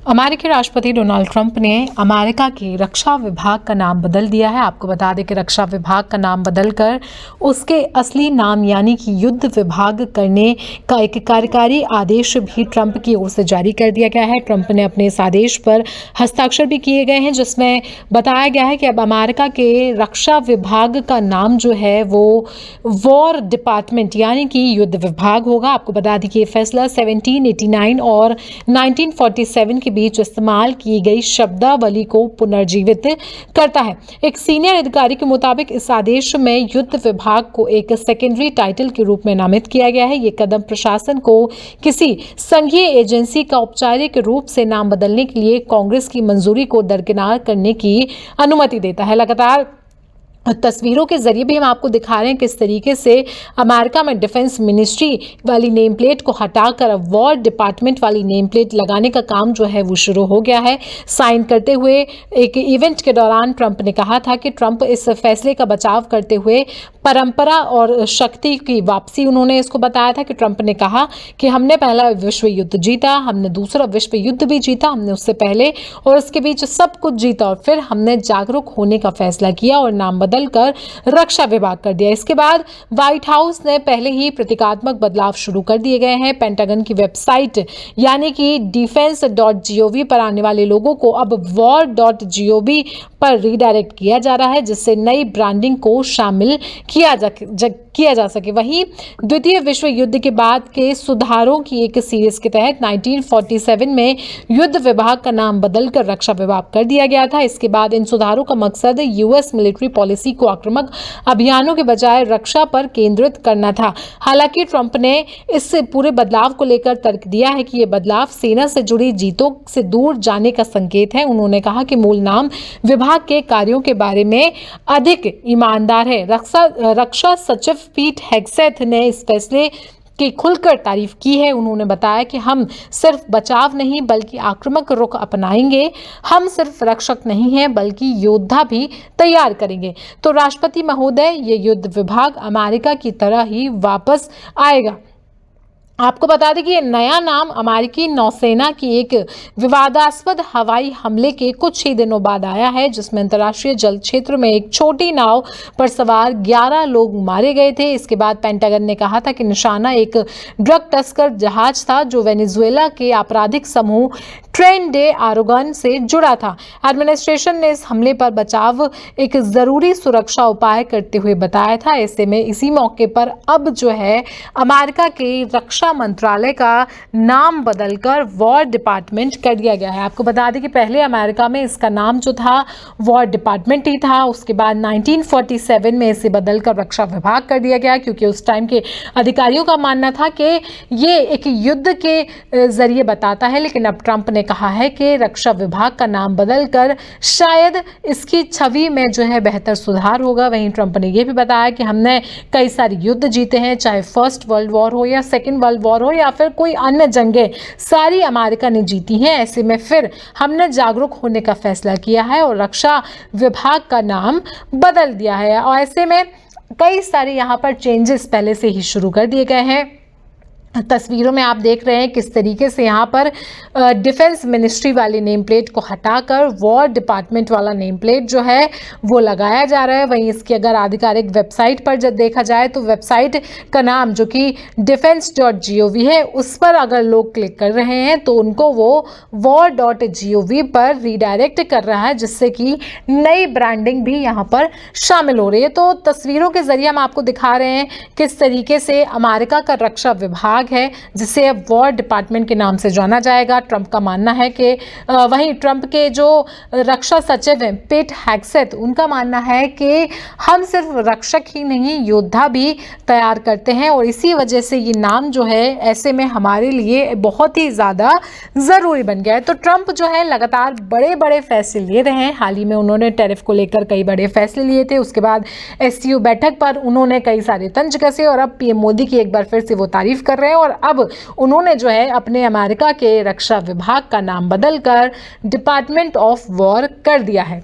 अमेरिकी राष्ट्रपति Donald Trump ने अमेरिका के रक्षा विभाग का नाम बदल दिया है। आपको बता दें कि रक्षा विभाग का नाम बदलकर उसके असली नाम यानी कि युद्ध विभाग करने का एक कार्यकारी आदेश भी ट्रंप की ओर से जारी कर दिया गया है। ट्रंप ने अपने इस आदेश पर हस्ताक्षर भी किए गए हैं, जिसमें बताया गया है कि अब अमेरिका के रक्षा विभाग का नाम जो है वो वॉर डिपार्टमेंट यानी कि युद्ध विभाग होगा। आपको बता दें कि ये फैसला 1789 और 1947 के बीच इस्तेमाल की गई शब्दावली को पुनर्जीवित करता है। एक सीनियर अधिकारी के मुताबिक इस आदेश में युद्ध विभाग को एक सेकेंडरी टाइटल के रूप में नामित किया गया है। ये कदम प्रशासन को किसी संघीय एजेंसी का औपचारिक रूप से नाम बदलने के लिए कांग्रेस की मंजूरी को दरकिनार करने की अनुमति देता है। लगातार तस्वीरों के जरिए भी हम आपको दिखा रहे हैं किस तरीके से अमेरिका में डिफेंस मिनिस्ट्री वाली नेम प्लेट को हटाकर अब वॉर डिपार्टमेंट वाली नेम प्लेट लगाने का काम जो है वो शुरू हो गया है। साइन करते हुए एक इवेंट के दौरान ट्रंप ने कहा था कि ट्रंप इस फैसले का बचाव करते हुए परंपरा और शक्ति की वापसी उन्होंने इसको बताया था कि ट्रंप ने कहा कि हमने पहला विश्व युद्ध जीता, हमने दूसरा विश्व युद्ध भी जीता, हमने उससे पहले और उसके बीच सब कुछ जीता और फिर हमने जागरूक होने का फैसला किया और नाम बदलकर रक्षा विभाग कर दिया। इसके बाद व्हाइट हाउस ने पहले ही प्रतीकात्मक बदलाव शुरू कर दिए गए हैं। पेंटागन की वेबसाइट यानी कि defense.gov पर आने वाले लोगों को अब war.gov पर रीडायरेक्ट किया जा रहा है, जिससे नई ब्रांडिंग को शामिल किया जा सके। वहीं द्वितीय विश्व युद्ध के बाद के सुधारों की एक सीरीज के तहत 1947 में युद्ध विभाग का नाम बदलकर रक्षा विभाग कर दिया गया था। इसके बाद इन सुधारों का मकसद यूएस मिलिट्री पॉलिसी को आक्रामक अभियानों के बजाय रक्षा पर केंद्रित करना था। हालांकि ट्रंप ने इस पूरे बदलाव को लेकर तर्क दिया है कि यह बदलाव सेना से जुड़ी जीतों से दूर जाने का संकेत है। उन्होंने कहा कि मूल नाम विभाग के कार्यों के बारे में अधिक ईमानदार है। रक्षा सचिव पीट हेग्सेथ ने इस फैसले की खुलकर तारीफ की है। उन्होंने बताया कि हम सिर्फ बचाव नहीं बल्कि आक्रामक रुख अपनाएंगे। हम सिर्फ रक्षक नहीं हैं बल्कि योद्धा भी तैयार करेंगे। तो राष्ट्रपति महोदय, ये युद्ध विभाग अमेरिका की तरह ही वापस आएगा। आपको बता दें कि ये नया नाम अमेरिकी नौसेना की एक विवादास्पद हवाई हमले के कुछ ही दिनों बाद आया है, जिसमें अंतर्राष्ट्रीय जल क्षेत्र में एक छोटी नाव पर सवार 11 लोग मारे गए थे। इसके बाद पेंटागन ने कहा था कि निशाना एक ड्रग तस्कर जहाज था जो वेनेजुएला के आपराधिक समूह ट्रेन डे आरोगन से जुड़ा था। एडमिनिस्ट्रेशन ने इस हमले पर बचाव एक जरूरी सुरक्षा उपाय करते हुए बताया था। ऐसे में इसी मौके पर अब जो है अमेरिका के रक्षा मंत्रालय का नाम बदलकर वॉर डिपार्टमेंट कर दिया गया है। आपको बता दें कि पहले अमेरिका में इसका नाम जो था वॉर डिपार्टमेंट ही था। उसके बाद 1947 में इसे बदलकर रक्षा विभाग कर दिया गया, क्योंकि उस टाइम के अधिकारियों का मानना था कि ये एक युद्ध के जरिए बताता है। लेकिन अब ट्रंप ने कहा है कि रक्षा विभाग का नाम बदलकर शायद इसकी छवि में जो है बेहतर सुधार होगा। वहीं ट्रंप ने यह भी बताया कि हमने कई सारे युद्ध जीते हैं, चाहे फर्स्ट वर्ल्ड वॉर हो या सेकेंड वर्ल्ड वॉर हो या फिर कोई अन्य जंगें, सारी अमेरिका ने जीती हैं। ऐसे में फिर हमने जागरूक होने का फैसला किया है और रक्षा विभाग का नाम बदल दिया है। और ऐसे में कई सारे यहाँ पर चेंजेस पहले से ही शुरू कर दिए गए हैं। तस्वीरों में आप देख रहे हैं किस तरीके से यहाँ पर डिफेंस मिनिस्ट्री वाली नेम प्लेट को हटाकर वॉर डिपार्टमेंट वाला नेम प्लेट जो है वो लगाया जा रहा है। वहीं इसकी अगर आधिकारिक वेबसाइट पर जब देखा जाए तो वेबसाइट का नाम जो कि defense.gov है, उस पर अगर लोग क्लिक कर रहे हैं तो उनको वो war.gov पर रीडायरेक्ट कर रहा है, जिससे कि नई ब्रांडिंग भी यहाँ पर शामिल हो रही है। तो तस्वीरों के जरिए हम आपको दिखा रहे हैं किस तरीके से अमेरिका का रक्षा विभाग है जिसे अब वॉर डिपार्टमेंट के नाम से जाना जाएगा। ट्रंप का मानना है कि वहीं ट्रंप के जो रक्षा सचिव हैं पीट हेग्सेथ, उनका मानना है कि हम सिर्फ रक्षक ही नहीं योद्धा भी तैयार करते हैं और इसी वजह से ये नाम जो है ऐसे में हमारे लिए बहुत ही ज़्यादा ज़रूरी बन गया है। तो ट्रंप जो है लगातार बड़े बड़े फैसले ले रहे हैं। हाल ही में उन्होंने टैरिफ को लेकर कई बड़े फैसले लिए थे। उसके बाद SCO बैठक पर उन्होंने कई सारे तंज कसे और अब PM मोदी की एक बार फिर से वो तारीफ कर रहे हैं और अब उन्होंने जो है अपने अमेरिका के रक्षा विभाग का नाम बदलकर डिपार्टमेंट ऑफ वॉर कर दिया है।